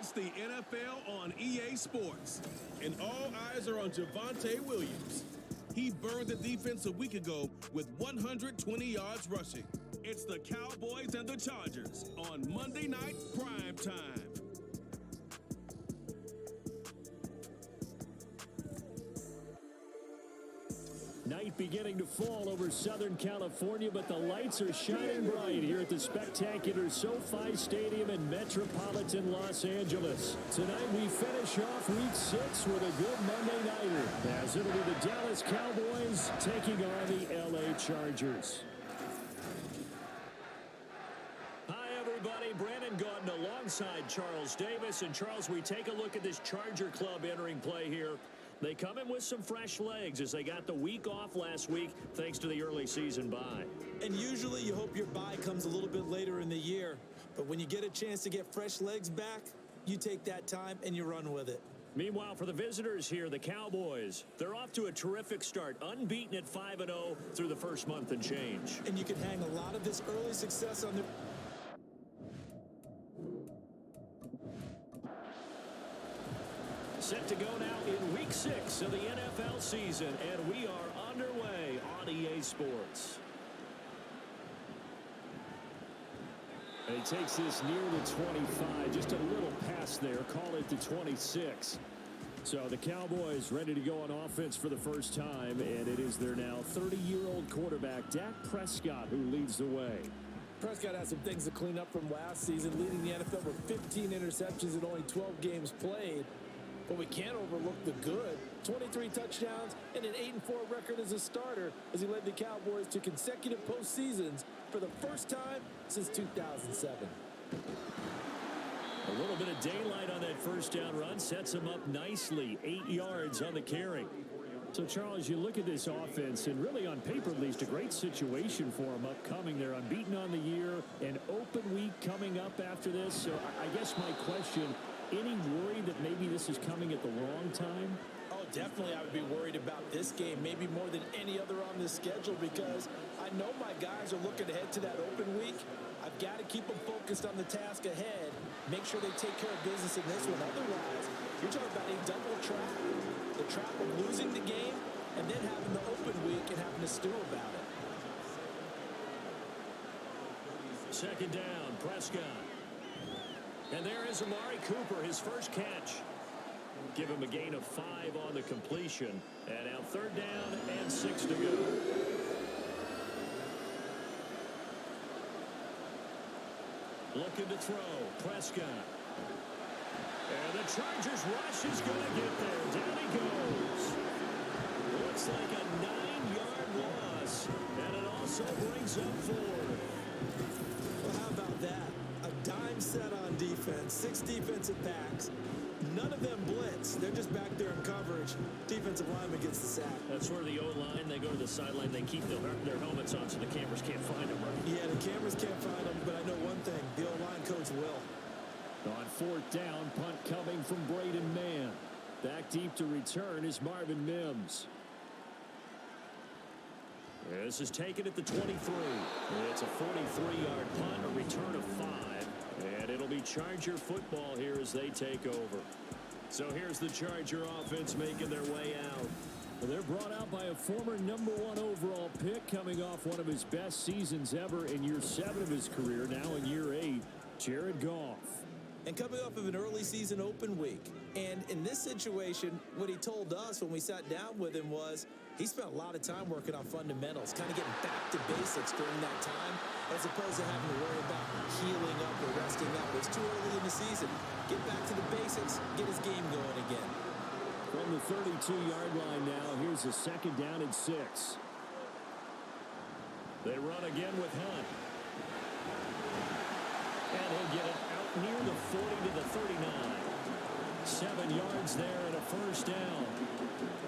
It's the NFL on EA Sports, and all eyes are on Javonte Williams. He burned the defense a week ago with 120 yards rushing. It's the Cowboys and the Chargers on Monday Night Prime Time. Night beginning to fall over Southern California, but the lights are shining bright here at the spectacular SoFi Stadium in metropolitan Los Angeles. Tonight we finish off Week 6 with a good Monday nighter, as it'll be the Dallas Cowboys taking on the LA Chargers. Hi everybody, Brandon Gordon alongside Charles Davis. And Charles, we take a look at this Charger club entering play here. They come in with some fresh legs as they got the week off last week thanks to the early season bye. And usually you hope your bye comes a little bit later in the year. But when you get a chance to get fresh legs back, you take that time and you run with it. Meanwhile, for the visitors here, the Cowboys, they're off to a terrific start, unbeaten at 5-0 through the first month and change. And you can hang a lot of this early success on their... Set to go now in Week 6 of the NFL season, and we are underway on EA Sports. And he takes this near the 25, just a little past there, call it the 26. So the Cowboys ready to go on offense for the first time, and it is their now 30-year-old quarterback, Dak Prescott, who leads the way. Prescott has some things to clean up from last season, leading the NFL with 15 interceptions in only 12 games played. But we can't overlook the good. 23 touchdowns and an 8-4 record as a starter as he led the Cowboys to consecutive postseasons for the first time since 2007. A little bit of daylight on that first down run sets him up nicely. 8 yards on the carry. So, Charles, you look at this offense, and really on paper at least, a great situation for them upcoming. They're unbeaten on the year, an open week coming up after this. So I guess my question, any worry that maybe this is coming at the wrong time? Oh, definitely I would be worried about this game, maybe more than any other on this schedule, because I know my guys are looking ahead to that open week. I've got to keep them focused on the task ahead, make sure they take care of business in this one. Otherwise, you're talking about a double trap, the trap of losing the game and then having the open week and having to stew about it. Second down, Prescott. And there is Amari Cooper, his first catch. Give him a gain of 5 on the completion. And now third down and 6 to go. Looking to throw, Prescott. And the Chargers rush is going to get there. Down he goes. Looks like a 9-yard loss. And it also brings up 4. Well, how about that? A dime set on defense, 6 defensive backs. None of them blitz. They're just back there in coverage. Defensive lineman gets the sack. That's where the O-line, they go to the sideline, they keep their helmets on so the cameras can't find them, right? Yeah, the cameras can't find them, but I know one thing. The O-line coach will. On fourth down, punt coming from Braden Mann. Back deep to return is Marvin Mims. This is taken at the 23. It's a 43-yard punt, a return of 5. And it'll be Charger football here as they take over. So here's the Charger offense making their way out. They're brought out by a former #1 overall pick coming off one of his best seasons ever in year 7 of his career, now in year 8, Jared Goff. And coming off of an early season open week. And in this situation, what he told us when we sat down with him was he spent a lot of time working on fundamentals, kind of getting back to basics during that time, as opposed to having to worry about healing up or resting up. It's too early in the season. Get back to the basics, get his game going again. From the 32-yard line now, here's a second down and 6. They run again with Hunt. And he'll get it out near the 40 to the 39. 7 yards there and a first down.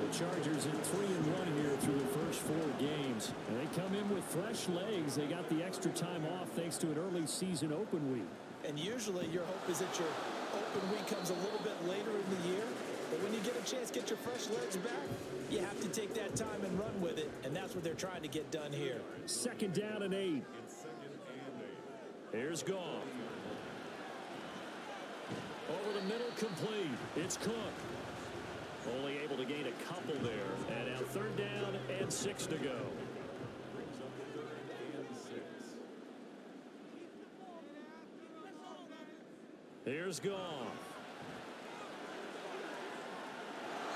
The Chargers in 3-1 here through the first 4 games. And they come in with fresh legs. They got the extra time off thanks to an early season open week. And usually your hope is that your open week comes a little bit later in the year. But when you get a chance to get your fresh legs back, you have to take that time and run with it. And that's what they're trying to get done here. Second down and 8. Here's Goff. Over the middle, complete. It's Cook. Only able to gain a couple there. And now 3rd down and 6 to go. Here's Goff.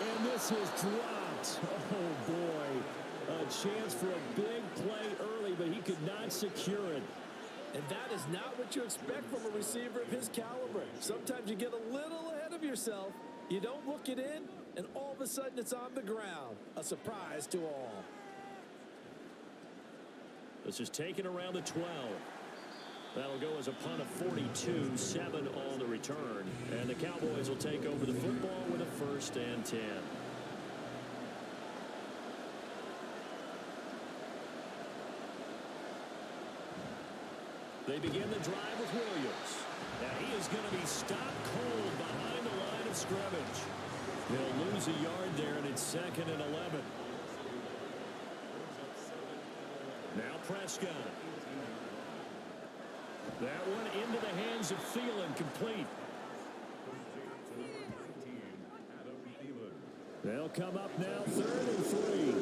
And this is dropped. Oh, boy. A chance for a big play early, but he could not secure it. And that is not what you expect from a receiver of his caliber. Sometimes you get a little ahead of yourself. You don't look it in, and all of a sudden it's on the ground. A surprise to all. This is taken around the 12. That'll go as a punt of 42, 7 on the return. And the Cowboys will take over the football with a 1st and 10. They begin the drive with Williams. Now he is going to be stopped cold behind the line of scrimmage. They'll lose a yard there, and it's 2nd and 11. Now Prescott. That one into the hands of Thielen, complete. They'll come up now 3rd and 3.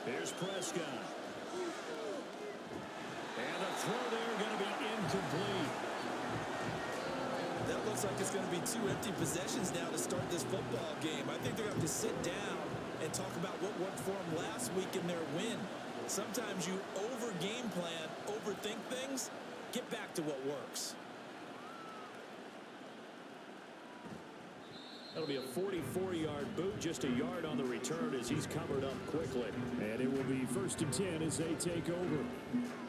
Here's Prescott. And a throw there going to be incomplete. That looks like it's going to be 2 empty possessions now to start this football game. I think they're going to have to sit down and talk about what worked for them last week in their win. Sometimes you over-game plan, overthink things. Get back to what works. That'll be a 44-yard boot, just a yard on the return as he's covered up quickly. And it will be 1st and 10 as they take over.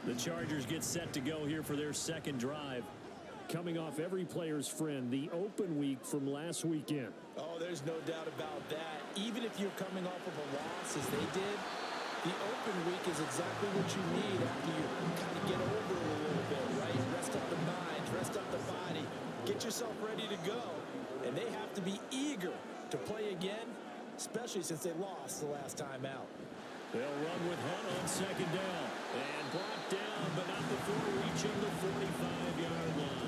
The Chargers get set to go here for their 2nd drive. Coming off every player's friend, the open week from last weekend. Oh, there's no doubt about that. Even if you're coming off of a loss as they did, the open week is exactly what you need after you kind of get over it a little bit, right? Rest up the mind, rest up the body, get yourself ready to go. And they have to be eager to play again, especially since they lost the last time out. They'll run with Hunt on 2nd down. And brought down, but not before reaching the 45-yard line.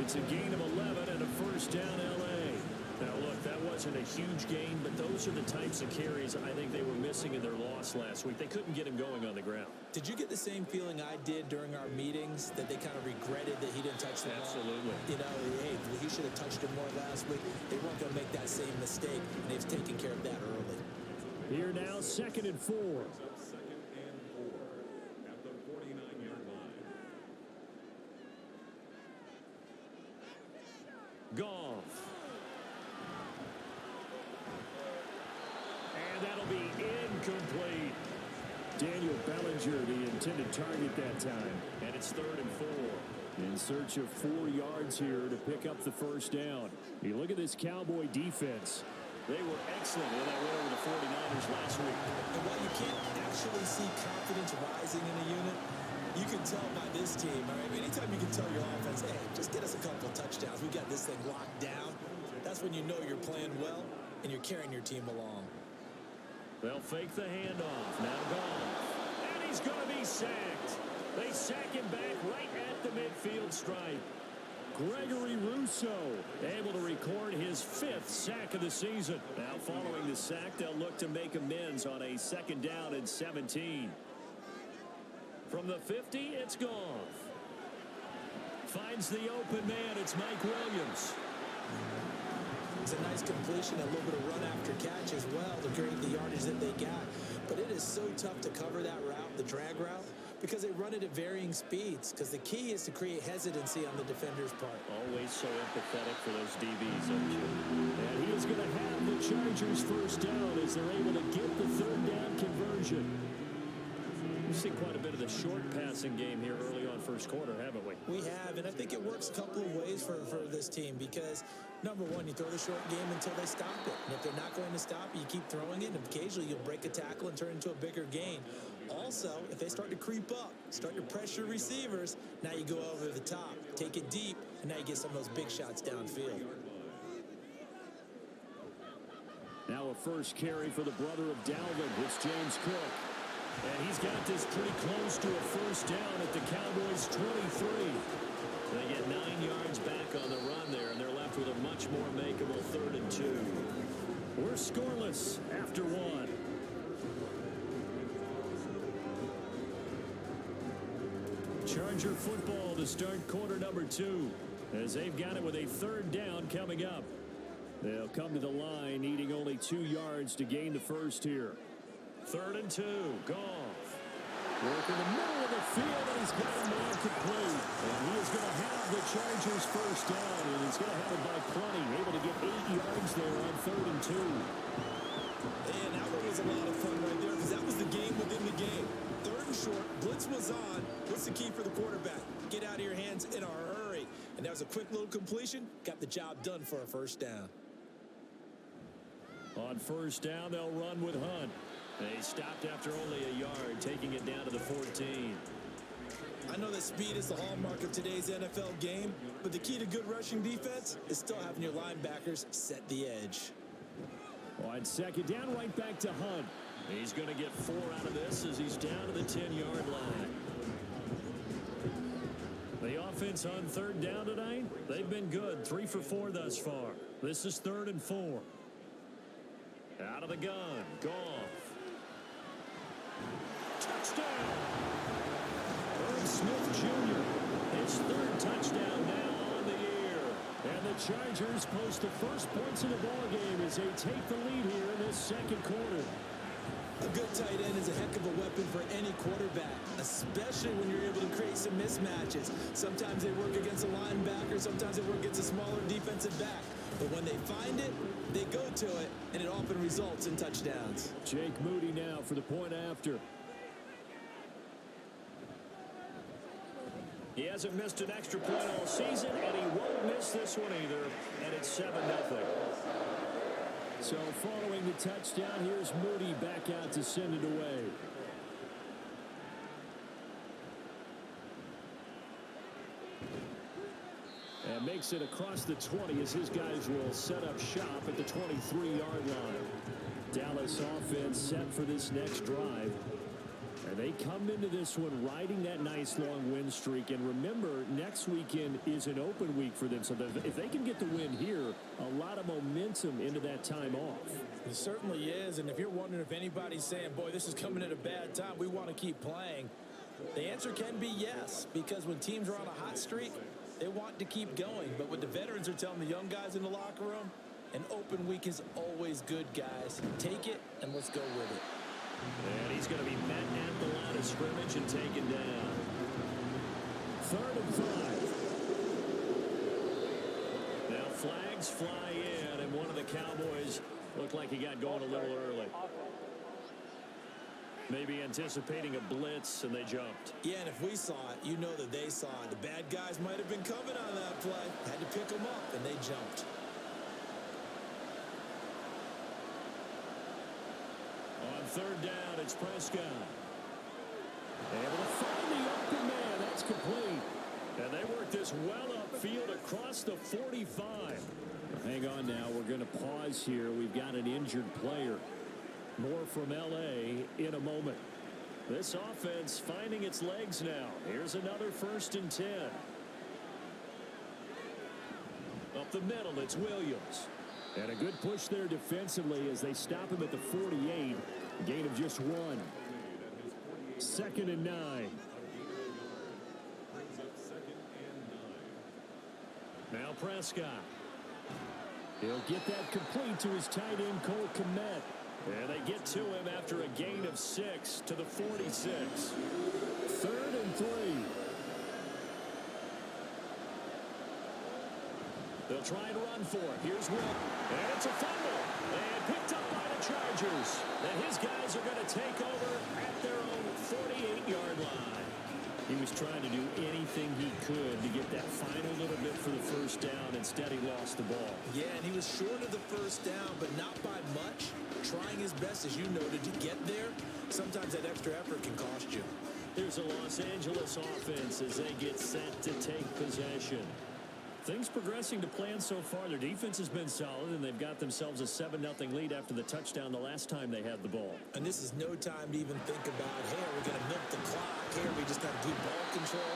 It's a gain of 11 and a 1st down L.A. Now, look, that wasn't a huge gain, but those are the types of carries I think they were missing in their loss last week. They couldn't get him going on the ground. Did you get the same feeling I did during our meetings, that they kind of regretted that he didn't touch the ball? Absolutely. You know, hey, he should have touched it more last week. They weren't going to make that same mistake, and they've taken care of that early. Here now, 2nd and 4. Goff. And that'll be incomplete. Daniel Bellinger, the intended target that time. And it's 3rd and 4. In search of 4 yards here to pick up the 1st down. You look at this Cowboy defense. They were excellent when they went over the 49ers last week. And while you can't actually see confidence rising in a unit, you can tell by this team, all right? Anytime you can tell your offense, hey, just get us a couple touchdowns. We got this thing locked down. That's when you know you're playing well and you're carrying your team along. They'll fake the handoff. Now Goff. And he's going to be sacked. They sack him back right at the midfield stripe. Gregory Rousseau able to record his 5th sack of the season. Now following the sack, they'll look to make amends on a 2nd down and 17. From the 50, it's Goff. Finds the open man. It's Mike Williams. It's a nice completion, a little bit of run after catch as well to create the yardage that they got. But it is so tough to cover that route, the drag route, because they run it at varying speeds. Because the key is to create hesitancy on the defender's part. Always so empathetic for those DBs, aren't you? And he is going to have the Chargers 1st down as they're able to get the 3rd down conversion. We've seen quite a bit of the short passing game here early on 1st quarter, haven't we? We have, and I think it works a couple of ways for this team because, number one, you throw the short game until they stop it. And if they're not going to stop it, you keep throwing it, and occasionally you'll break a tackle and turn it into a bigger gain. Also, if they start to creep up, start to pressure receivers, now you go over the top, take it deep, and now you get some of those big shots downfield. Now a first carry for the brother of Dalvin. It's James Cook. And he's got this pretty close to a first down at the Cowboys' 23. They get 9 yards back on the run there, and they're left with a much more makeable 3rd and 2. We're scoreless after 1. Charger football to start quarter number 2, as they've got it with a 3rd down coming up. They'll come to the line needing only 2 yards to gain the first here. 3rd and 2. Goff. Work in the middle of the field, and he's got a man complete. And he is going to have the Chargers first down, and he's going to have it by plenty. Able to get 8 yards there on 3rd and 2. And that one was a lot of fun right there because that was the game within the game. 3rd and short, blitz was on. What's the key for the quarterback? Get out of your hands in a hurry. And that was a quick little completion. Got the job done for a first down. On first down, they'll run with Hunt. They stopped after only a yard, taking it down to the 14. I know that speed is the hallmark of today's NFL game, but the key to good rushing defense is still having your linebackers set the edge. On 2nd down, right back to Hunt. He's going to get 4 out of this as he's down to the 10-yard line. The offense on 3rd down tonight, they've been good. 3 for 4 thus far. This is 3rd and 4. Out of the gun, Goff. Touchdown! Irv Smith Jr. His 3rd touchdown now on the year. And the Chargers post the first points in the ballgame as they take the lead here in this 2nd quarter. A good tight end is a heck of a weapon for any quarterback, especially when you're able to create some mismatches. Sometimes they work against a linebacker, sometimes they work against a smaller defensive back. But when they find it, they go to it, and it often results in touchdowns. Jake Moody now for the point after. He hasn't missed an extra point all season, and he won't miss this one either, and it's 7-0. So following the touchdown, here's Moody back out to send it away. And makes it across the 20 as his guys will set up shop at the 23-yard line. Dallas offense set for this next drive. And they come into this one riding that nice long win streak. And remember, next weekend is an open week for them. So if they can get the win here, a lot of momentum into that time off. It certainly is. And if you're wondering if anybody's saying, boy, this is coming at a bad time, we want to keep playing, the answer can be yes. Because when teams are on a hot streak, they want to keep going. But what the veterans are telling the young guys in the locker room, an open week is always good, guys. Take it, and let's go with it. And he's going to be met at the line of scrimmage and taken down. 3rd and 5. Now flags fly in, and one of the Cowboys looked like he got going a little early. Maybe anticipating a blitz, and they jumped. Yeah, and if we saw it, you know that they saw it. The bad guys might have been coming on that play. Had to pick them up, and they jumped. On 3rd down, it's Prescott. Able to find the open man. That's complete. And they work this well upfield across the 45. Hang on now. We're going to pause here. We've got an injured player. More from L.A. in a moment. This offense finding its legs now. Here's another 1st and 10. Up the middle, it's Williams. And a good push there defensively as they stop him at the 48. Gain of just 1. 2nd and 9. Now Prescott. He'll get that complete to his tight end, Cole Kmet. And they get to him after a gain of 6 to the 46. 3rd and 3. They'll try and run for it. Here's Will. And it's a fumble. And picked up by the Chargers. And his guys are going to take over at their own 48-yard line. He was trying to do anything he could to get that final little bit for the first down. Instead, he lost the ball. Yeah, and he was short of the first down, but not by much. Trying his best, as you noted, to get there. Sometimes that extra effort can cost you. Here's a Los Angeles offense as they get set to take possession. Things progressing to plan so far. Their defense has been solid, and they've got themselves a 7-0 lead after the touchdown the last time they had the ball. And this is no time to even think about, hey, are we going to milk the clock? Hey, are we just got to do ball control?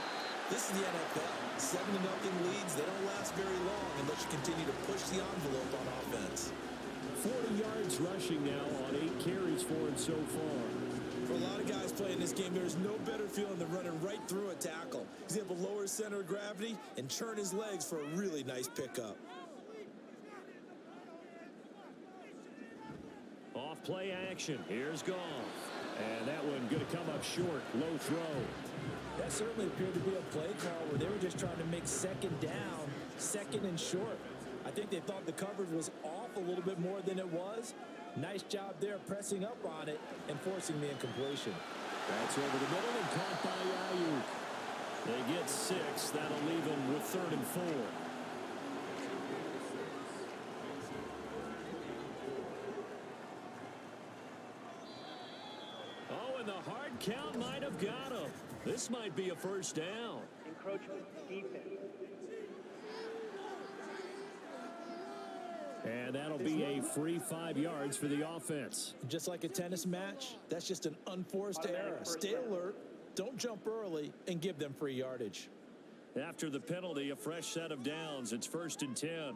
This is the NFL. 7-0 leads, they don't last very long unless you continue to push the envelope on offense. 40 yards rushing now on 8 carries for him so far. For a lot of guys playing this game, there's no better feeling than running right through a tackle. He's able to lower his center of gravity and turn his legs for a really nice pickup. Off play action. Here's Goff. And that one going to come up short. Low throw. That certainly appeared to be a play call where they were just trying to make second down, second and short. I think they thought the coverage was off a little bit more than it was. Nice job there pressing up on it and forcing the incompletion. That's over the middle and caught by Ayuk. They get 6. That'll leave them with 3rd and 4. Oh, and the hard count might have got him. This might be a first down. Encroachment defense. And that'll be a free 5 yards for the offense. Just like a tennis match, that's just an unforced error. Stay alert, don't jump early, and give them free yardage. After the penalty, a fresh set of downs. It's 1st and 10.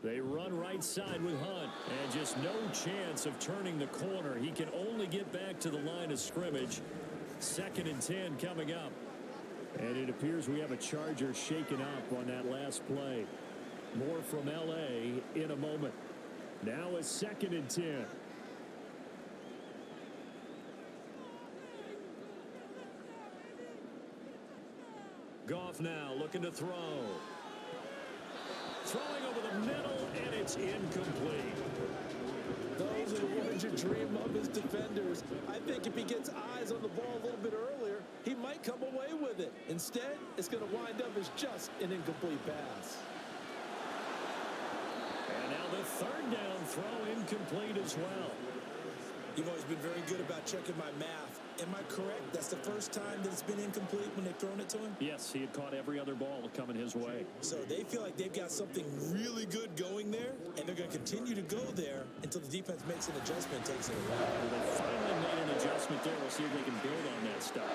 They run right side with Hunt, and just no chance of turning the corner. He can only get back to the line of scrimmage. 2nd and 10 coming up. And it appears we have a Charger shaken up on that last play. More from L.A. in a moment. Now a 2nd and 10. Goff now looking to throw. Throwing over the middle, and it's incomplete. Those are the ones you dream of as defenders. I think if he gets eyes on the ball a little bit earlier, he might come away with it. Instead, it's going to wind up as just an incomplete pass. And now the 3rd down throw incomplete as well. You've always been very good about checking my math. Am I correct? That's the first time that it's been incomplete when they've thrown it to him? Yes, he had caught every other ball coming his way. So they feel like they've got something really good going there, and they're going to continue to go there until the defense makes an adjustment and takes it away. Well, they finally made an adjustment there. We'll see if they can build on that stuff.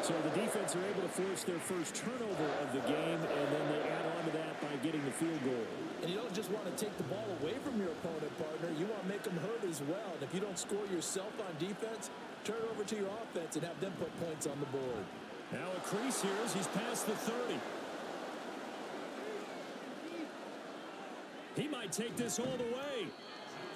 So the defense are able to force their first turnover of the game, and then they add on to that by getting the field goal. And you don't just want to take the ball away from your opponent, partner. You want to make them hurt as well. And if you don't score yourself on defense, turn it over to your offense and have them put points on the board. Now a crease here as he's past the 30. He might take this all the way.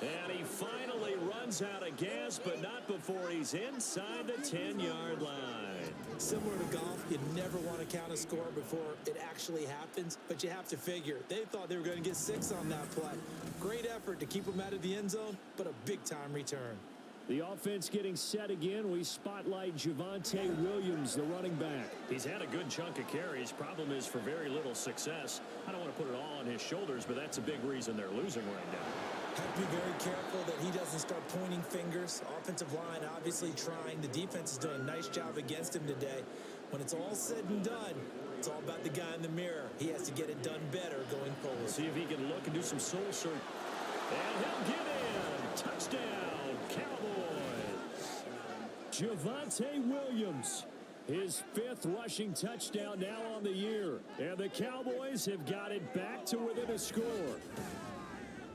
And he finally runs out of gas, but not before he's inside the 10-yard line. Similar to golf, you never want to count a score before it actually happens, but you have to figure. They thought they were going to get 6 on that play. Great effort to keep them out of the end zone, but a big-time return. The offense getting set again. We spotlight Javonte Williams, the running back. He's had a good chunk of carries. Problem is for very little success. I don't want to put it all on his shoulders, but that's a big reason they're losing right now. Have to be very careful that he doesn't start pointing fingers. Offensive line obviously trying. The defense is doing a nice job against him today. When it's all said and done, it's all about the guy in the mirror. He has to get it done better going forward. See if he can look and do some soul search. And he'll get in. Touchdown, Cowboys. Javonte Williams, his 5th rushing touchdown now on the year. And the Cowboys have got it back to within a score.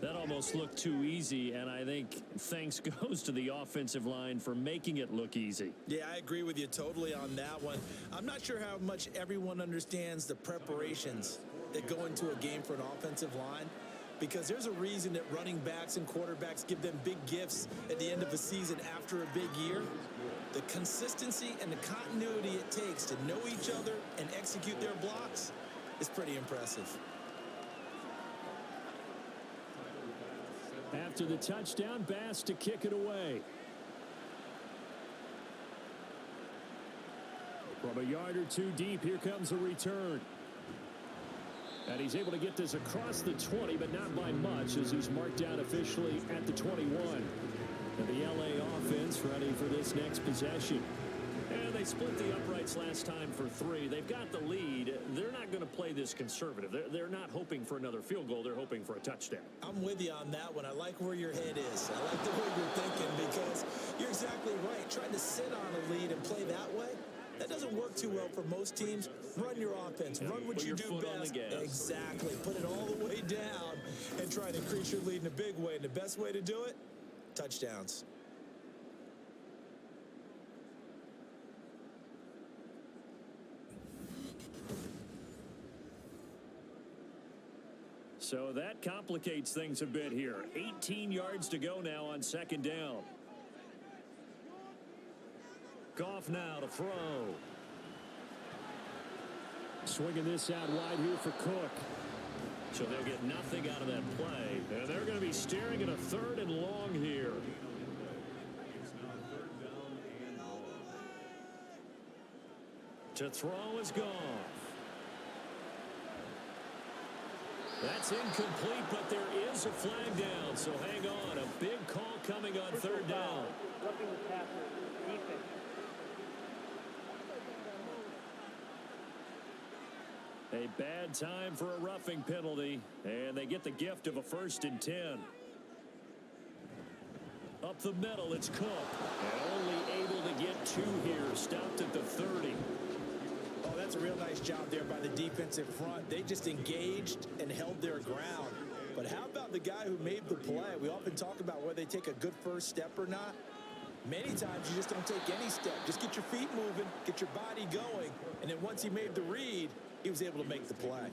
That almost looked too easy, and I think thanks goes to the offensive line for making it look easy. Yeah, I agree with you totally on that one. I'm not sure how much everyone understands the preparations that go into a game for an offensive line, because there's a reason that running backs and quarterbacks give them big gifts at the end of a season after a big year. The consistency and the continuity it takes to know each other and execute their blocks is pretty impressive. After the touchdown, Bass to kick it away. From a yard or two deep, here comes a return. And he's able to get this across the 20, but not by much, as he's marked down officially at the 21. And the L.A. offense ready for this next possession. And they split the uprights last time for 3. They've got the lead. They're not going to play this conservative. They're not hoping for another field goal. They're hoping for a touchdown. I'm with you on that one. I like where your head is. I like the way you're thinking because you're exactly right. Trying to sit on a lead and play that way, that doesn't work too well for most teams. Run your offense. Run what you do best. Exactly. Put it all the way down and try to increase your lead in a big way. And the best way to do it, touchdowns. So that complicates things a bit here. 18 yards to go now on 2nd down. Goff now to throw. Swinging this out wide here for Cook. So they'll get nothing out of that play. And they're going to be staring at a 3rd and long here. To throw is Goff. That's incomplete, but there is a flag down. So hang on. A big call coming on 3rd down. A bad time for a roughing penalty, and they get the gift of a 1st and 10. Up the middle, it's Cook. And only able to get 2 here. Stopped at the 30. Oh, that's a real nice job there by the defensive front. They just engaged and held their ground. But how about the guy who made the play? We often talk about whether they take a good first step or not. Many times you just don't take any step. Just get your feet moving, get your body going, and then once he made the read, he was able to make the play.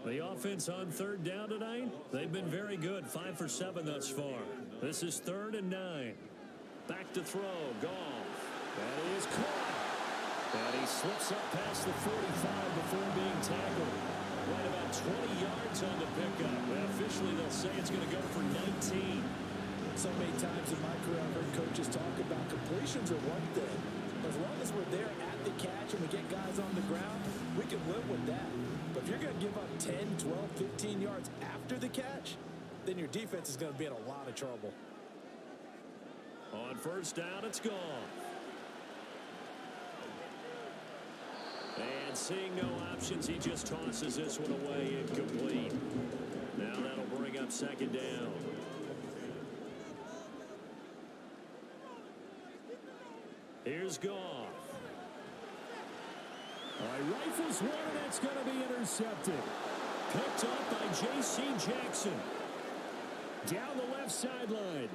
The offense on 3rd down tonight, they've been very good. 5 for 7 thus far. This is 3rd and 9. Back to throw. Goff. That is caught. And he slips up past the 45 before being tackled. Right about 20 yards on the pickup. And officially, they'll say it's going to go for 19. So many times in my career, I've heard coaches talk about completions are one thing. As long as we're there at the catch and we get guys on the ground, we can live with that. But if you're going to give up 10, 12, 15 yards after the catch, then your defense is going to be in a lot of trouble. On 1st down, it's gone. And seeing no options, he just tosses this one away incomplete. Now that'll bring up 2nd down. Here's Goff. Rifles one, and that's going to be intercepted. Picked up by J.C. Jackson. Down the left sideline.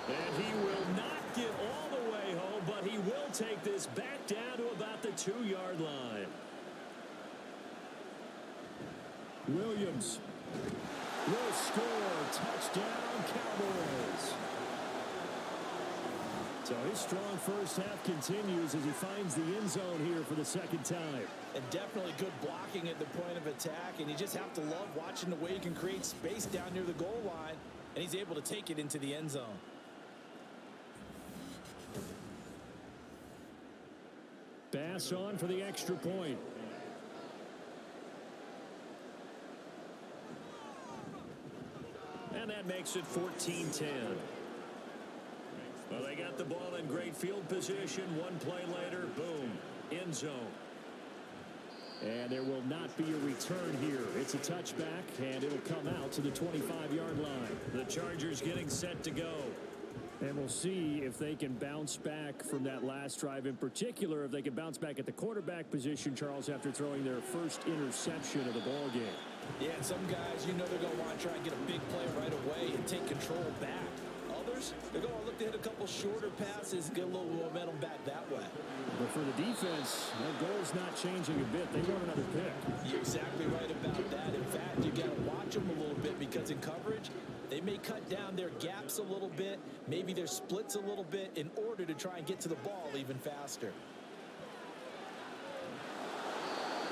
And he will not get all the way home, but he will take this back down to about the 2-yard line. Williams will score. Touchdown, Cowboys. So his strong first half continues as he finds the end zone here for the 2nd time. And definitely good blocking at the point of attack. And you just have to love watching the way he can create space down near the goal line. And he's able to take it into the end zone. Pass on for the extra point. And that makes it 14-10. Well, they got the ball in great field position. One play later, boom, end zone. And there will not be a return here. It's a touchback, and it'll come out to the 25-yard line. The Chargers getting set to go. And we'll see if they can bounce back from that last drive. In particular, if they can bounce back at the quarterback position, Charles, after throwing their first interception of the ball game. Yeah, and some guys, you know they're going to want to try and get a big play right away and take control back. Others, they're going to look to hit a couple shorter passes and get a little momentum back that way. But for the defense, that goal's not changing a bit. They want another pick. You're exactly right about that. In fact, you got to watch them a little bit because in coverage, they may cut down their gaps a little bit, maybe their splits a little bit in order to try and get to the ball even faster.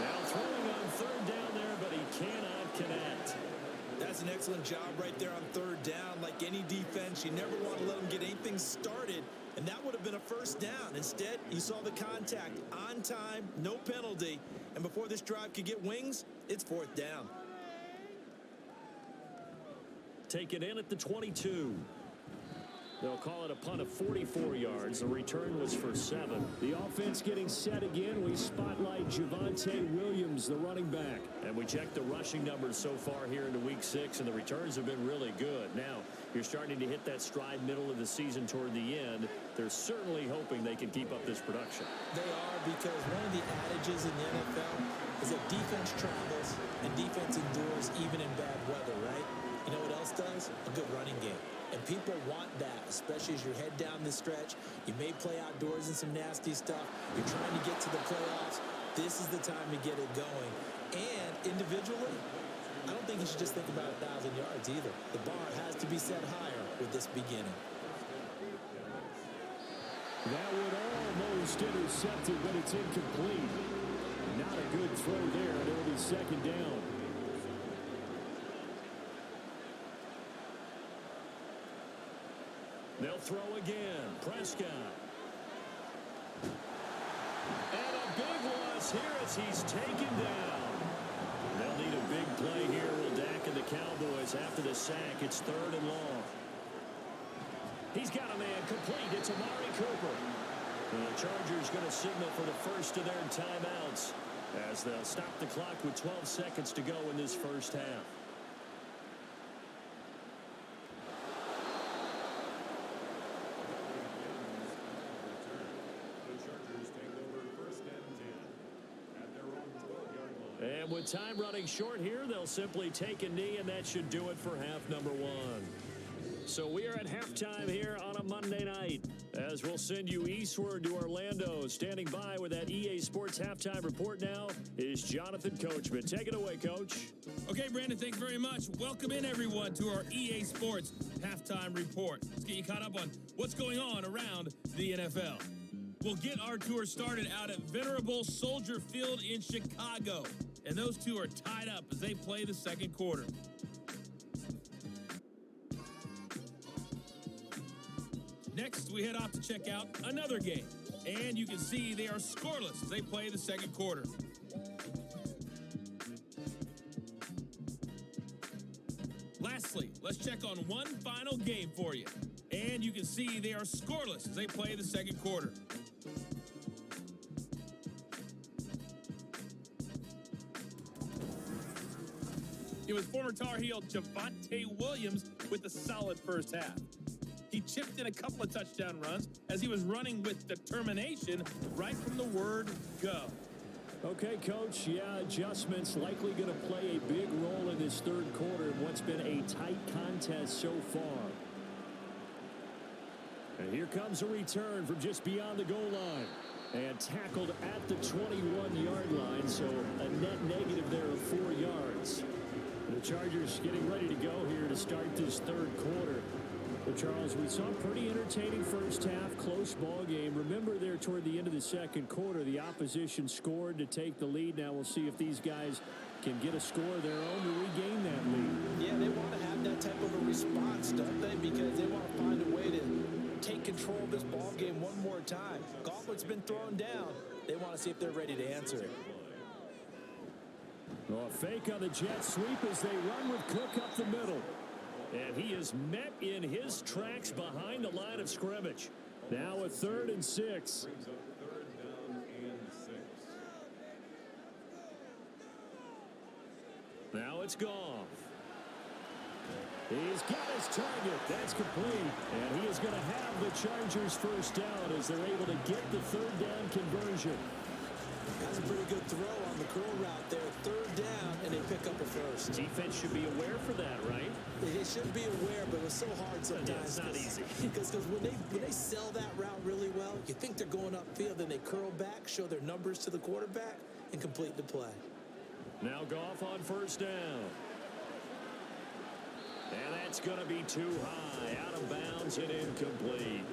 Now throwing on 3rd down there, but he cannot connect. That's an excellent job right there on 3rd down. Like any defense, you never want to let them get anything started, and that would have been a 1st down. Instead, you saw the contact on time, no penalty, and before this drive could get wings, it's 4th down. Take it in at the 22. They'll call it a punt of 44 yards. The return was for 7. The offense getting set again. We spotlight Javonte Williams, the running back. And we check the rushing numbers so far here into Week 6, and the returns have been really good. Now, you're starting to hit that stride middle of the season toward the end. They're certainly hoping they can keep up this production. They are, because one of the adages in the NFL is that defense travels and defense endures even in bad weather, right? You know what else does? A good running game. And people want that, especially as you head down the stretch. You may play outdoors in some nasty stuff. You're trying to get to the playoffs. This is the time to get it going. And individually, I don't think you should just think about 1,000 yards either. The bar has to be set higher with this beginning. That would almost intercepted, but it's incomplete. Not a good throw there, and it'll be second down. They'll throw again. Prescott. And a big loss here as he's taken down. They'll need a big play here, will Dak and the Cowboys after the sack. It's 3rd and long. He's got a man complete. It's Amari Cooper. And the Chargers going to signal for the first of their timeouts as they'll stop the clock with 12 seconds to go in this first half. And with time running short here, they'll simply take a knee, and that should do it for half number 1. So we are at halftime here on a Monday night, as we'll send you eastward to Orlando. Standing by with that EA Sports halftime report now is Jonathan Coachman. Take it away, Coach. Okay, Brandon, thanks very much. Welcome in, everyone, to our EA Sports halftime report. Let's get you caught up on what's going on around the NFL. We'll get our tour started out at Venerable Soldier Field in Chicago. And those two are tied up as they play the second quarter. Next, we head off to check out another game. And you can see they are scoreless as they play the second quarter. Lastly, let's check on one final game for you. And you can see they are scoreless as they play the second quarter. It was former Tar Heel Javonte Williams with a solid first half. He chipped in a couple of touchdown runs as he was running with determination right from the word go. Okay, Coach, yeah, adjustments likely going to play a big role in this third quarter in what's been a tight contest so far. And here comes a return from just beyond the goal line. And tackled at the 21-yard line, so a net negative there of 4 yards. The Chargers getting ready to go here to start this third quarter. But Charles, we saw a pretty entertaining first half, close ball game. Remember there toward the end of the second quarter, the opposition scored to take the lead. Now we'll see if these guys can get a score of their own to regain that lead. Yeah, they want to have that type of a response, don't they? Because they want to find a way to take control of this ball game one more time. Gauntlet's been thrown down. They want to see if they're ready to answer it. Well, a fake on the jet sweep as they run with Cook up the middle. And he is met in his tracks behind the line of scrimmage. Now a 3rd and 6. Now it's Goff. He's got his target. That's complete. And he is going to have the Chargers first down as they're able to get the 3rd down conversion. That's a pretty good throw on the curl route there. 3rd down, and they pick up a first. Defense should be aware for that, right? They should be aware, but it's so hard sometimes. It's not easy. Because when they sell that route really well, you think they're going upfield, then they curl back, show their numbers to the quarterback, and complete the play. Now Goff on first down. And that's going to be too high. Out of bounds and incomplete.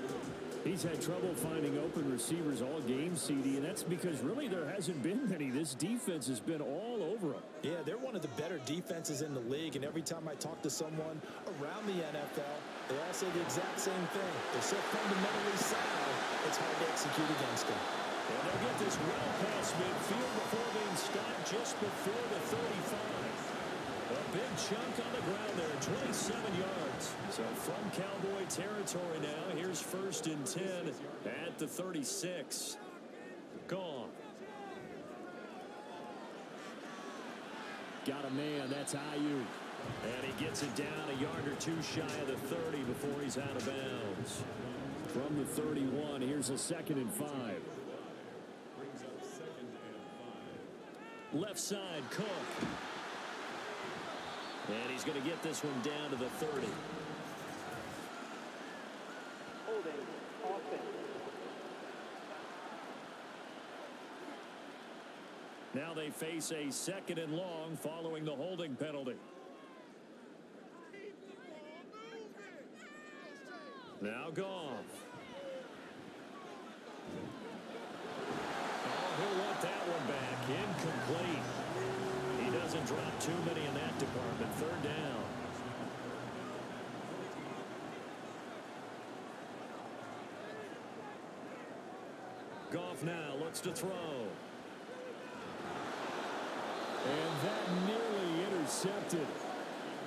He's had trouble finding open receivers all game, CD, and that's because really there hasn't been many. This defense has been all over him. Yeah, they're one of the better defenses in the league, and every time I talk to someone around the NFL, they all say the exact same thing. They're so fundamentally sound, it's hard to execute against them. And they'll get this well past midfield before being stopped just before the 35. Well, big chunk on the ground there, 27 yards. So from Cowboy territory now, here's 1st and 10 at the 36. Gone. Got a man, that's Ayuk. And he gets it down a yard or two shy of the 30 before he's out of bounds. From the 31, here's a 2nd and 5. Left side, Cook. And he's going to get this one down to the 30. Holding offense. Now they face a 2nd and long following the holding penalty. Now Goff. Oh, he'll want that one back. Incomplete. He doesn't drop too many in that department. 3rd down. Goff now looks to throw. And that nearly intercepted.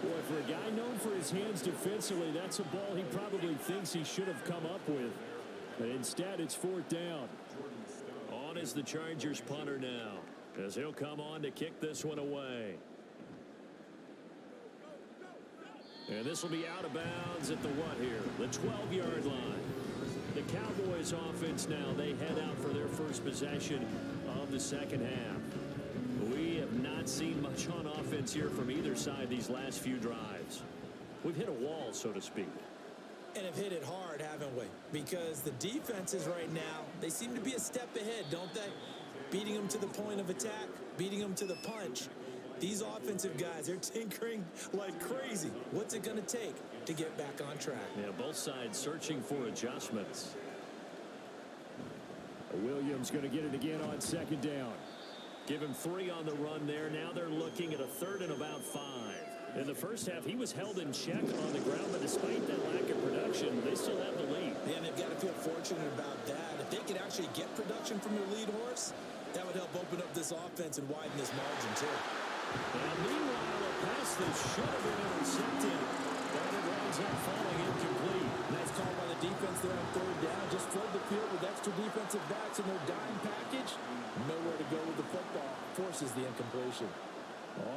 Boy, for a guy known for his hands defensively, that's a ball he probably thinks he should have come up with. But instead, it's 4th down. On is the Chargers punter now, as he'll come on to kick this one away. And this will be out of bounds at the what here? The 12-yard line. The Cowboys offense now, they head out for their first possession of the 2nd half. We have not seen much on offense here from either side these last few drives. We've hit a wall, so to speak. And have hit it hard, haven't we? Because the defenses right now, they seem to be a step ahead, don't they? Beating them to the point of attack, beating them to the punch. These offensive guys, they're tinkering like crazy. What's it going to take to get back on track? Yeah, both sides searching for adjustments. Williams going to get it again on 2nd down. Give him 3 on the run there. Now they're looking at a 3rd and about 5. In the first half, he was held in check on the ground, but despite that lack of production, they still have the lead. Yeah, and they've got to feel fortunate about that. If they could actually get production from their lead horse, that would help open up this offense and widen this margin, too. And meanwhile, a pass that should have been intercepted, but it winds up falling incomplete. Nice call by the defense there on 3rd down. Just flood the field with extra defensive backs in their dime package. Nowhere to go with the football. Forces the incompletion.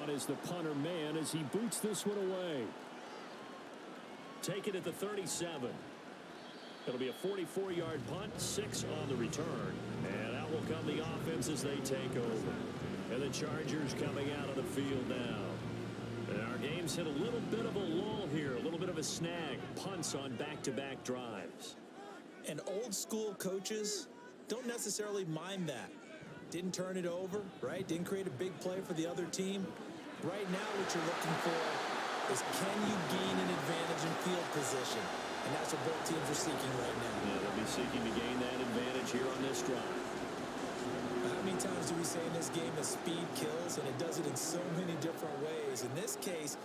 On is the punter man as he boots this one away. Take it at the 37. It'll be a 44-yard punt, 6 on the return. And out will come the offense as they take over. And the Chargers coming out of the field now. And our game's hit a little bit of a lull here, a little bit of a snag. Punts on back-to-back drives. And old school coaches don't necessarily mind that. Didn't turn it over, right? Didn't create a big play for the other team. Right now what you're looking for is can you gain an advantage in field position? And that's what both teams are seeking right now. Yeah, they'll be seeking to gain that advantage here on this drive. How many times do we say in this game that speed kills, and it does it in so many different ways? In this case,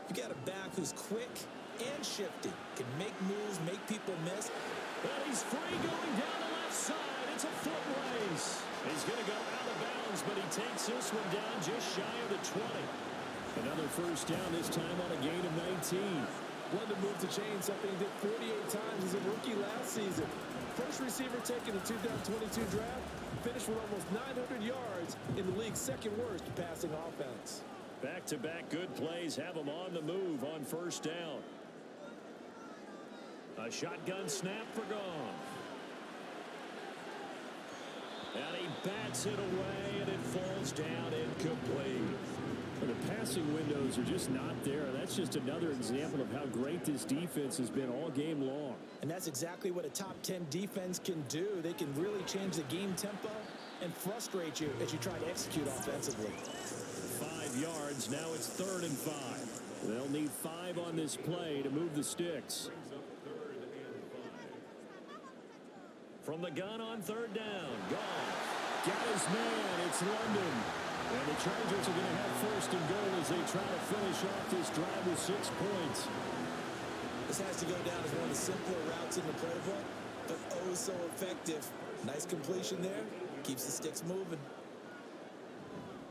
you got a back who's quick and shifty, can make moves, make people miss. But he's free going down the left side. It's a foot race. He's going to go out of bounds, but he takes this one down just shy of the 20. Another 1st down, this time on a gain of 19. Wanted to move the chain, something he did 48 times as a rookie last season. First receiver taken in 2022 draft, finished with almost 900 yards in the league's 2nd worst passing offense. Back-to-back good plays have him on the move on 1st down. A shotgun snap for Goff. And he bats it away, and it falls down incomplete. The passing windows are just not there. That's just another example of how great this defense has been all game long. And that's exactly what a top 10 defense can do. They can really change the game tempo and frustrate you as you try to execute offensively. 5 yards. Now it's 3rd and 5. They'll need 5 on this play to move the sticks. From the gun on 3rd down. Goff. Got his man. It's London. And the Chargers are going to have 1st and goal as they try to finish off this drive with 6 points. This has to go down as one of the simpler routes in the playbook, but oh so effective. Nice completion there. Keeps the sticks moving.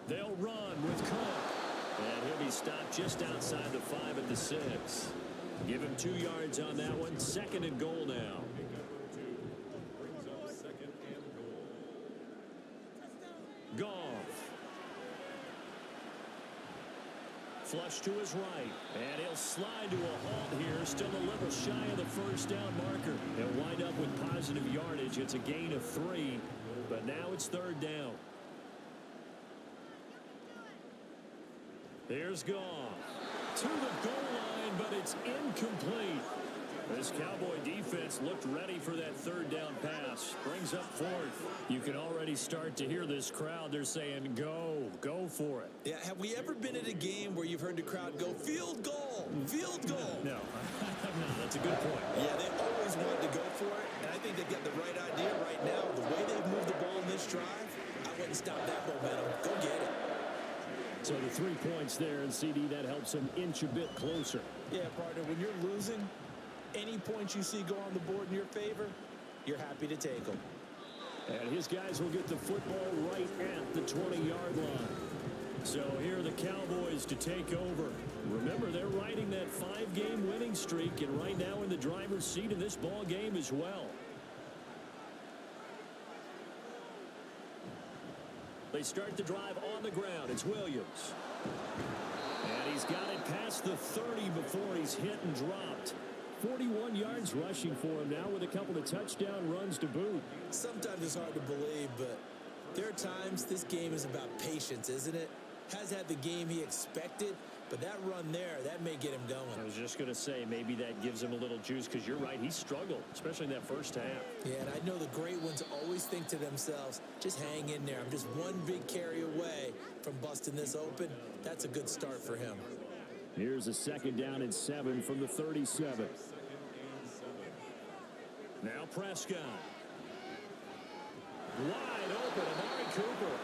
They'll run with Cook. And he'll be stopped just outside the 5 at the 6. Give him 2 yards on that one. 2nd and goal now. Goff. Flush to his right. And he'll slide to a halt here. Still a little shy of the first down marker. He'll wind up with positive yardage. It's a gain of 3. But now it's 3rd down. Here's Goff. To the goal line, but it's incomplete. This Cowboy defense looked ready for that 3rd down pass. Brings up 4th. You can already start to hear this crowd. They're saying, go for it. Yeah, have we ever been at a game where you've heard the crowd go, field goal, field goal? No, no, that's a good point. Yeah, they always want to go for it, and I think they've got the right idea right now. The way they've moved the ball in this drive, I wouldn't stop that momentum. Go get it. So the 3 points there, and CD, that helps them inch a bit closer. Yeah, partner, when you're losing, any points you see go on the board in your favor, you're happy to take them. And his guys will get the football right at the 20-yard line. So here are the Cowboys to take over. Remember, they're riding that 5-game winning streak, and right now in the driver's seat in this ball game as well. They start the drive on the ground. It's Williams. And he's got it past the 30 before he's hit and dropped. 41 yards rushing for him now with a couple of touchdown runs to boot. Sometimes it's hard to believe, but there are times this game is about patience, isn't it? Has had the game he expected, but that run there, that may get him going. I was just going to say, maybe that gives him a little juice, because you're right, he struggled, especially in that first half. Yeah, and I know the great ones always think to themselves, just hang in there. I'm just one big carry away from busting this open. That's a good start for him. Here's a 2nd down and 7 from the 37. Now Prescott. Wide open, Amari Cooper.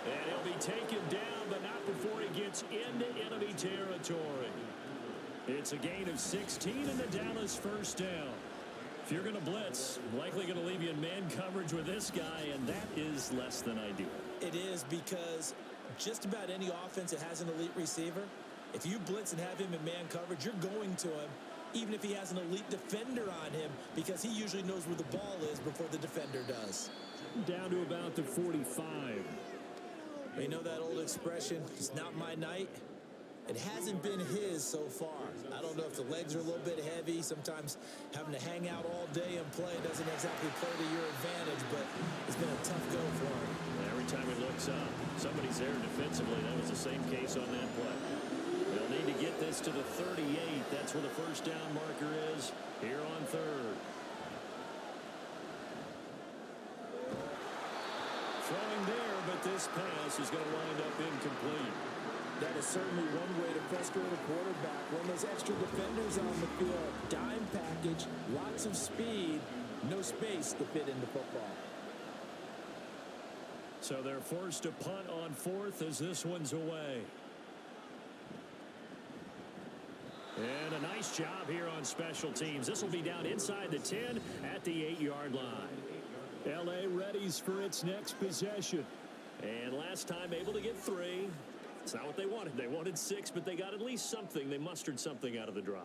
And he'll be taken down, but not before he gets into enemy territory. It's a gain of 16 in the Dallas first down. If you're going to blitz, likely going to leave you in man coverage with this guy, and that is less than ideal. It is, because just about any offense that has an elite receiver, if you blitz and have him in man coverage, you're going to him, even if he has an elite defender on him, because he usually knows where the ball is before the defender does. Down to about the 45. You know that old expression, it's not my night? It hasn't been his so far. I don't know if the legs are a little bit heavy. Sometimes having to hang out all day and play doesn't exactly play to your advantage, but it's been a tough go for him. Every time he looks up, somebody's there defensively. That was the same case on that play. They'll need to get this to the 38. That's where the first down marker is here on 3rd. Throwing there, but this pass is going to wind up incomplete. That is certainly one way to frustrate a quarterback. When those extra defenders on the field, dime package, lots of speed, no space to fit into football. So they're forced to punt on 4th as this one's away. And a nice job here on special teams. This will be down inside the 10 at the 8-yard line. L.A. readies for its next possession. And last time able to get 3. It's not what they wanted. They wanted 6, but they got at least something. They mustered something out of the drive.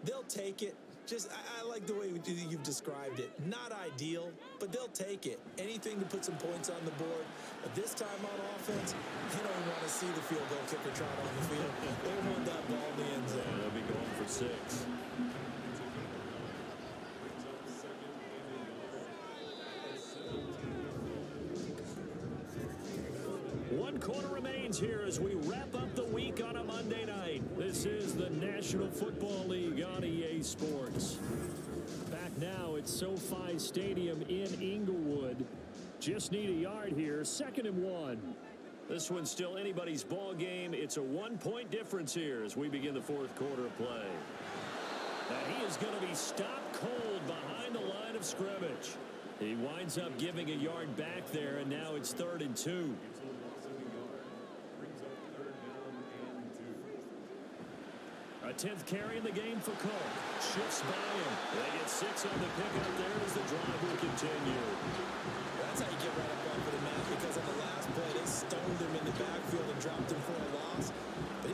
They'll take it. I like the way you've described it. Not ideal, but they'll take it. Anything to put some points on the board. But this time on offense, they don't want to see the field goal kicker trot on the field. They want that ball in the end zone. Yeah, they'll be going for 6. One quarter remains here as we wrap up the week on a Monday night. This is the National Football League on EA Sports. Back now at SoFi Stadium in Inglewood. Just need a yard here. 2nd and 1. This one's still anybody's ball game. It's a 1-point difference here as we begin the 4th quarter of play. And he is going to be stopped cold behind the line of scrimmage. He winds up giving a yard back there, and now it's 3rd and 2. A 10th carry in the game for Cook. Shifts by him. They get 6 on the pickup there as the drive will continue. That's how you get right up off of the mat, because on the last play, they stoned him in the backfield and dropped him for a loss. But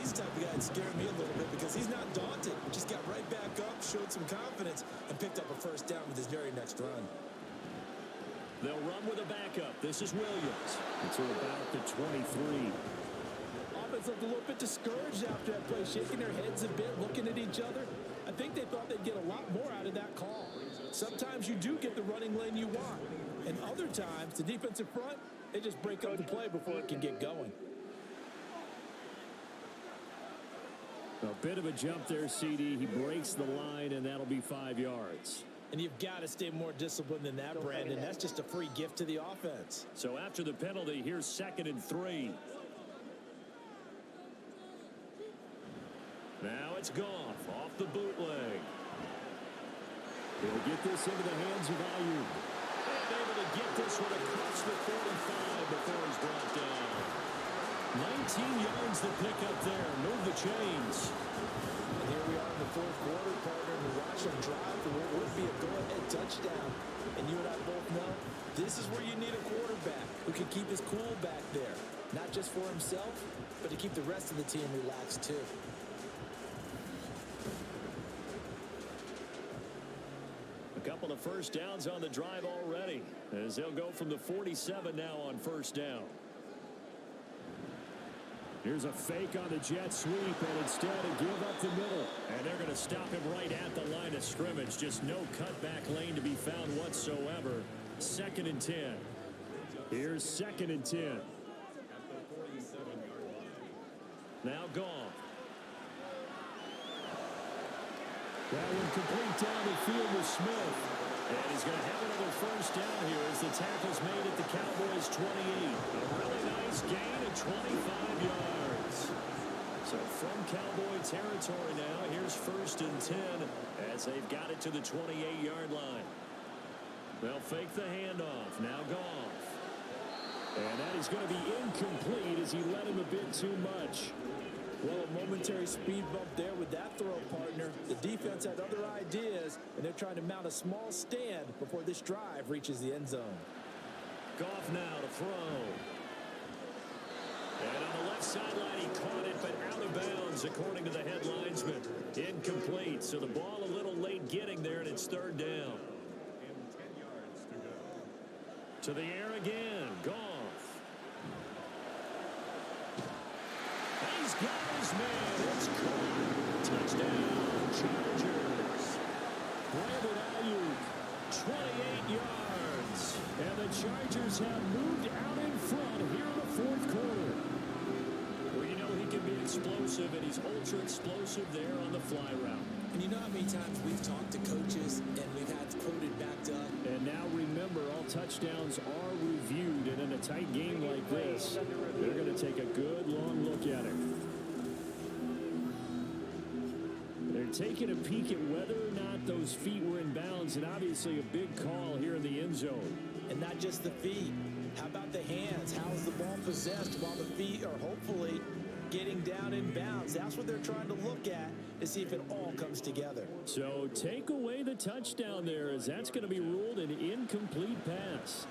showed some confidence and picked up a first down with his very next run. They'll run with a backup. This is Williams. It's about the 23. Offense looked a little bit discouraged after that play, shaking their heads a bit, looking at each other. I think they thought they'd get a lot more out of that call. Sometimes you do get the running lane you want, and other times, the defensive front, they just break up the play before it can get going. A bit of a jump there, CD. He breaks the line, and that'll be 5 yards. And you've got to stay more disciplined than that, Brandon. That's just a free gift to the offense. So after the penalty, here's 2nd and 3. Now it's Goff off the bootleg. He'll get this into the hands of Ayuk. And able to get this one across the 45 before he's brought down. 19 yards to pick up there. Move the chains. And here we are in the fourth quarter, partner, and we watch them drive for what would be a go-ahead touchdown. And you and I both know this is where you need a quarterback who can keep his cool back there. Not just for himself, but to keep the rest of the team relaxed too. A couple of first downs on the drive already, as they'll go from the 47 now on first down. Here's a fake on the jet sweep, and instead a give up the middle. And they're going to stop him right at the line of scrimmage. Just no cutback lane to be found whatsoever. 2nd and 10. Here's 2nd and 10. Now Goff. That one complete down the field with Smith. And he's going to have another first down here as the tackle's made at the Cowboys 28. A really nice gain of 25 yards. So from Cowboy territory now, here's 1st and 10 as they've got it to the 28-yard line. They'll fake the handoff. Now Goff. And that is going to be incomplete as he led him a bit too much. Well, a momentary speed bump there with that throw, partner. The defense had other ideas, and they're trying to mount a small stand before this drive reaches the end zone. Goff now to throw. And on the left sideline, he caught it, but out of bounds, according to the head linesman. Incomplete, so the ball a little late getting there, and it's 3rd down. To the air again, Goff. He's got his man. It's caught. Touchdown, Chargers. Brandon Ayuk, 28 yards. And the Chargers have moved out in front here in the 4th quarter. Well, you know he can be explosive, and he's ultra explosive there on the fly route. And you know how many times we've talked to coaches and we've had quoted backed up. And now remember, all touchdowns are reviewed, and in a tight game like this, they're going to take a good long look at it. They're taking a peek at whether or not those feet were in bounds, and obviously a big call here in the end zone. And not just the feet. How about the hands? How is the ball possessed while the feet are hopefully getting down in bounds? That's what they're trying to look at to see if it all comes together. So take away the touchdown there, as that's going to be ruled an incomplete pass.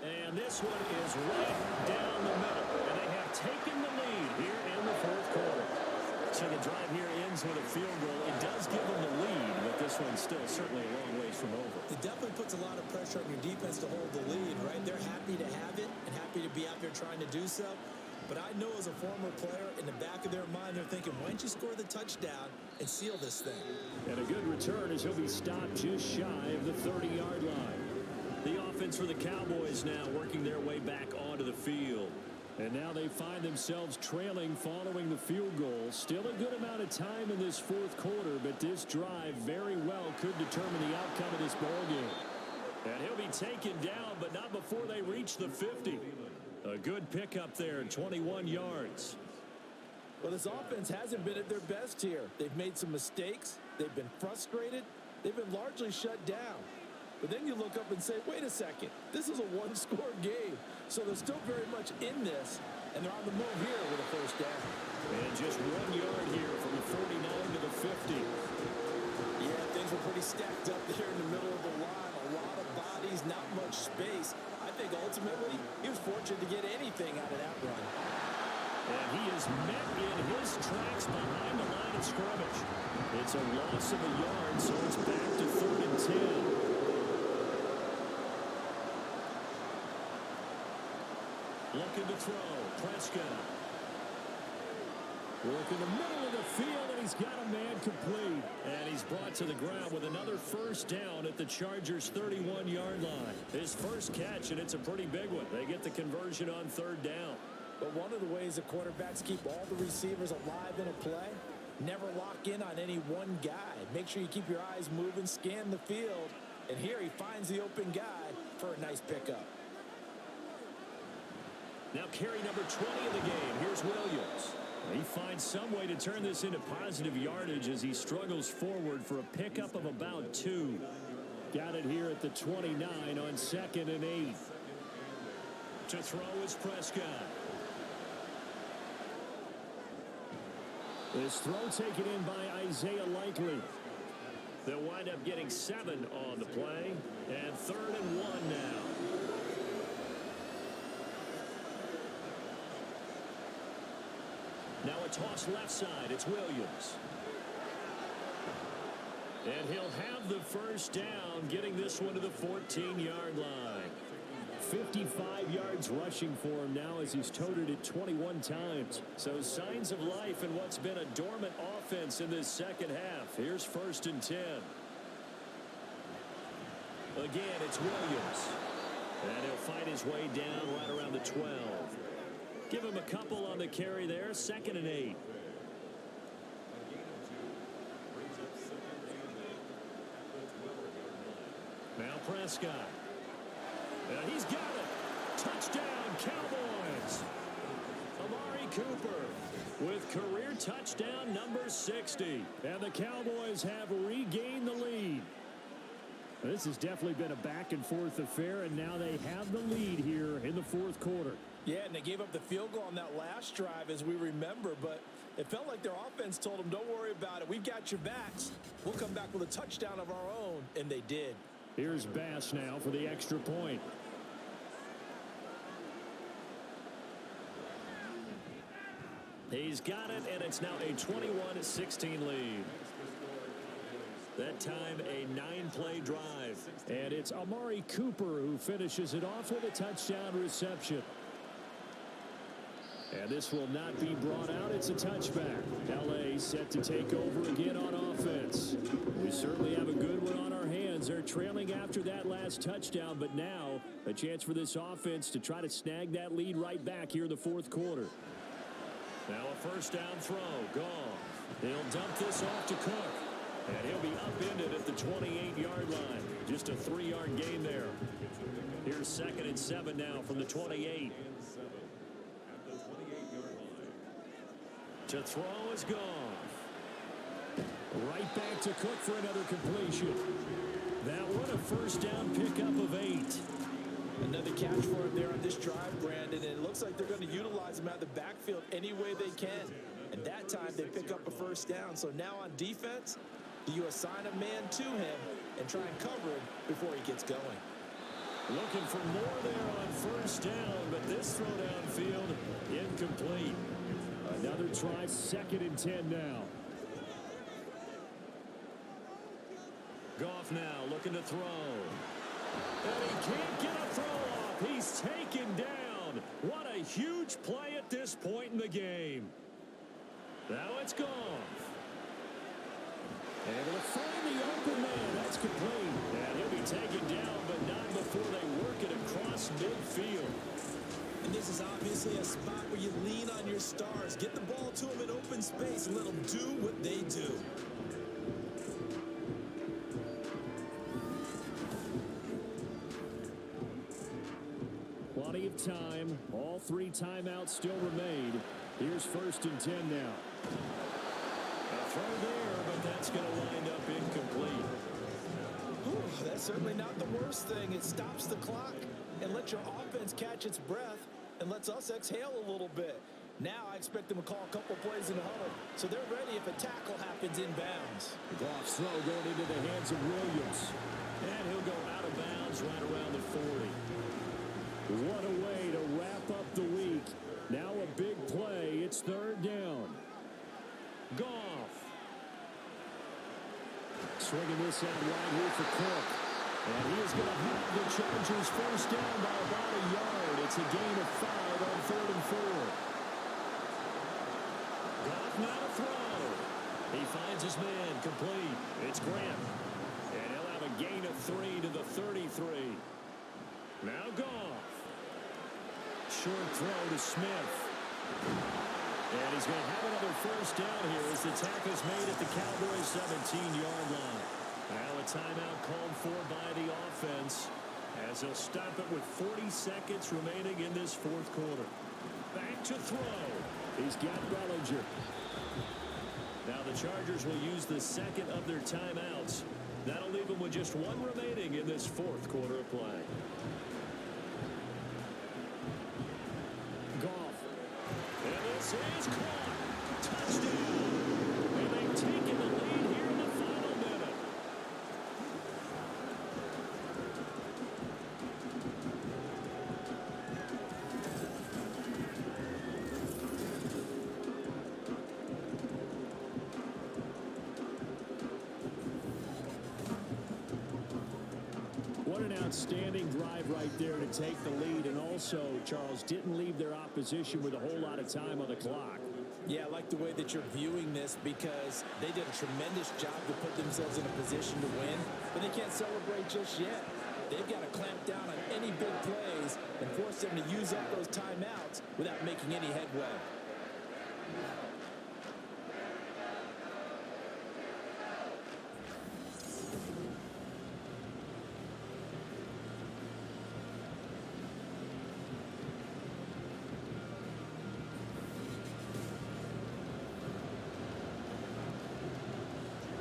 And this one is right down the middle. And they have taken the lead here in the 4th quarter. So the drive here ends with a field goal. It does give them the lead, but this one's still certainly a long ways from over. It definitely puts a lot of pressure on your defense to hold the lead, right? They're happy to have it and happy to be out there trying to do so. But I know as a former player, in the back of their mind, they're thinking, why don't you score the touchdown and seal this thing? And a good return as he'll be stopped just shy of the 30-yard line. The offense for the Cowboys now working their way back onto the field. And now they find themselves trailing following the field goal. Still a good amount of time in this 4th quarter, but this drive very well could determine the outcome of this ballgame. And he'll be taken down, but not before they reach the 50. A good pickup there, 21 yards. Well, this offense hasn't been at their best here. They've made some mistakes. They've been frustrated. They've been largely shut down. But then you look up and say, wait a second, this is a one-score game. So they're still very much in this, and they're on the move here with a first down. And just 1 yard here from the 49 to the 50. Yeah, things were pretty stacked up there in the middle of the line. A lot of bodies, not much space. I think ultimately he was fortunate to get anything out of that run. And he is met in his tracks behind the line of scrimmage. It's a loss of a yard, so it's back to 3rd and 10. Looking to throw. Prescott. Work in the middle of the field, and he's got a man complete. And he's brought to the ground with another first down at the Chargers' 31-yard line. His first catch, and it's a pretty big one. They get the conversion on 3rd down. But one of the ways the quarterbacks keep all the receivers alive in a play, never lock in on any one guy. Make sure you keep your eyes moving, scan the field. And here he finds the open guy for a nice pickup. Now carry number 20 in the game. Here's Williams. He finds some way to turn this into positive yardage as he struggles forward for a pickup of about 2. Got it here at the 29 on 2nd and 8. To throw is Prescott. This throw taken in by Isaiah Likely. They'll wind up getting 7 on the play. And 3rd and 1 now. Now a toss left side. It's Williams. And he'll have the first down, getting this one to the 14-yard line. 55 yards rushing for him now as he's toted it 21 times. So signs of life in what's been a dormant offense in this second half. Here's 1st and 10. Again, it's Williams. And he'll find his way down right around the 12. Give him a couple on the carry there. 2nd and 8. Now Prescott. And he's got it. Touchdown, Cowboys. Amari Cooper with career touchdown number 60. And the Cowboys have regained the lead. This has definitely been a back-and-forth affair, and now they have the lead here in the 4th quarter. Yeah, and they gave up the field goal on that last drive, as we remember, but it felt like their offense told them, don't worry about it. We've got your backs. We'll come back with a touchdown of our own, and they did. Here's Bass now for the extra point. He's got it, and it's now a 21-16 lead. That time, a 9-play drive. And it's Amari Cooper who finishes it off with a touchdown reception. And this will not be brought out. It's a touchback. L.A. set to take over again on offense. We certainly have a good one on our hands. They're trailing after that last touchdown, but now a chance for this offense to try to snag that lead right back here in the 4th quarter. Now a first down throw. Gone. They'll dump this off to Cook. And he'll be upended at the 28-yard line. Just a 3-yard gain there. Here's 2nd and 7 now from the 28. To throw is gone. Right back to Cook for another completion. That one a first down pickup of 8. Another catch for him there on this drive, Brandon, and it looks like they're going to utilize him out of the backfield any way they can. And that time they pick up a first down. So now on defense, you assign a man to him and try and cover him before he gets going. Looking for more there on first down, but this throw downfield incomplete. Another try, 2nd and 10 now. Goff now looking to throw. And he can't get a throw off. He's taken down. What a huge play at this point in the game. Now it's Goff. Able to find the open man. That's complete. And he'll be taken down, but not before they work it across midfield. And this is obviously a spot where you lean on your stars. Get the ball to them in open space and let them do what they do. Plenty of time. All 3 timeouts still remain. Here's 1st and 10 now. A throw there, but that's going to wind up incomplete. Whew, that's certainly not the worst thing. It stops the clock and lets your offense catch its breath and lets us exhale a little bit. Now I expect them to call a couple plays in the huddle, so they're ready if a tackle happens inbounds. Goff's throw going into the hands of Williams. And he'll go out of bounds right around the 40. What a way to wrap up the week. Now a big play swinging this out wide here for Cook. And he is going to have the Chargers first down by about a yard. It's a gain of 5 on 3rd and 4. Goff now to throw. He finds his man complete. It's Grant. And he'll have a gain of 3 to the 33. Now Goff. Short throw to Smith. And he's going to have another first down here as the tackle's made at the Cowboys' 17-yard line. Now a timeout called for by the offense as they'll stop it with 40 seconds remaining in this fourth quarter. Back to throw. He's got Bellinger. Now the Chargers will use the second of their timeouts. That'll leave them with just one remaining in this fourth quarter of play. Goff. And this is caught. Touchdown. And they've taken the lead here in the final minute. What an outstanding drive right there to take the lead. And also, Charles, didn't leave their opposition with a whole lot of time on the clock. Yeah, I like the way that you're viewing this because they did a tremendous job to put themselves in a position to win, but they can't celebrate just yet. They've got to clamp down on any big plays and force them to use up those timeouts without making any headway.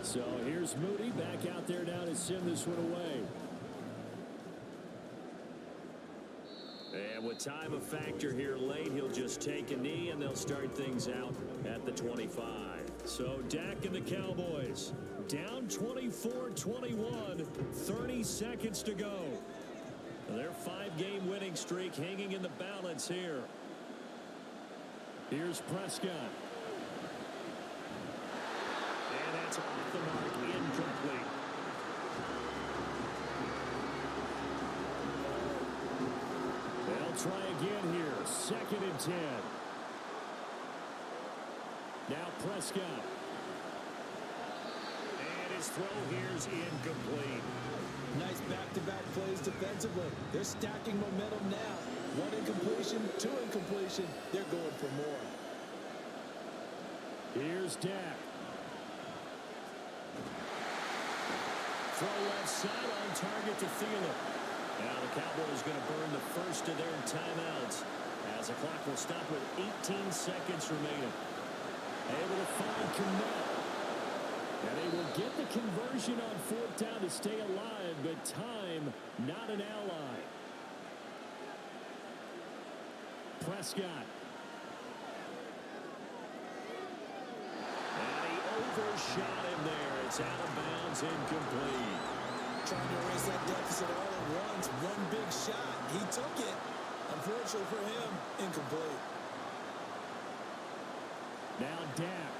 So here's Moody back out there now to send this one away. And with time a factor here late, he'll just take a knee and they'll start things out at the 25. So Dak and the Cowboys down 24-21, 30 seconds to go. Their 5-game winning streak hanging in the balance here. Here's Prescott. And that's off the mark, incomplete. They'll try again here, 2nd and 10. Now Prescott. And his throw here's incomplete. Nice back-to-back plays defensively. They're stacking momentum now. 1 incompletion, 2 incompletion. They're going for more. Here's Dak. Throw left side on target to Thielen. Now the Cowboys going to burn the first of their timeouts as the clock will stop with 18 seconds remaining. Able to find Connell. And they will get the conversion on 4th down to stay alive, but time not an ally. Prescott. And he overshot him there. It's out of bounds, incomplete. Trying to erase that deficit all at once. One big shot. He took it. Unfortunately for him, incomplete. Now Dak.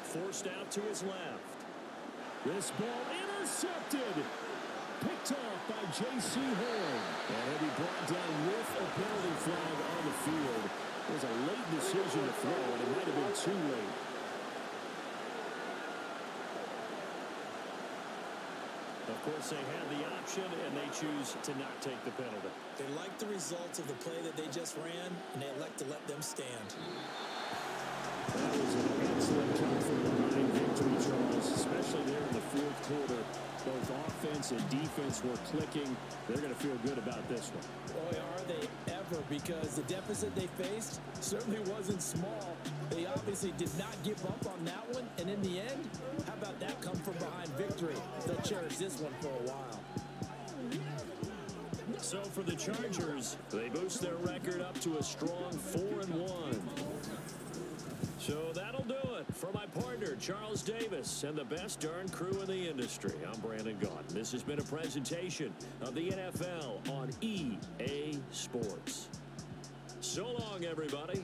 Forced out to his left. This ball intercepted. Picked off by J.C. Horn. And he'll be brought down with a penalty flag on the field. It was a late decision to throw, and it might have been too late. Of course, they had the option, and they choose to not take the penalty. They like the results of the play that they just ran, and they elect to let them stand. That was an excellent come from behind victory, Charles, especially there in the 4th quarter. Both offense and defense were clicking. They're going to feel good about this one. Boy, are they ever, because the deficit they faced certainly wasn't small. They obviously did not give up on that one, and in the end, how about that come from behind victory? They'll cherish this one for a while. So for the Chargers, they boost their record up to a strong 4-1. So that'll do it for my partner, Charles Davis, and the best darn crew in the industry. I'm Brandon Gaudin. This has been a presentation of the NFL on EA Sports. So long, everybody.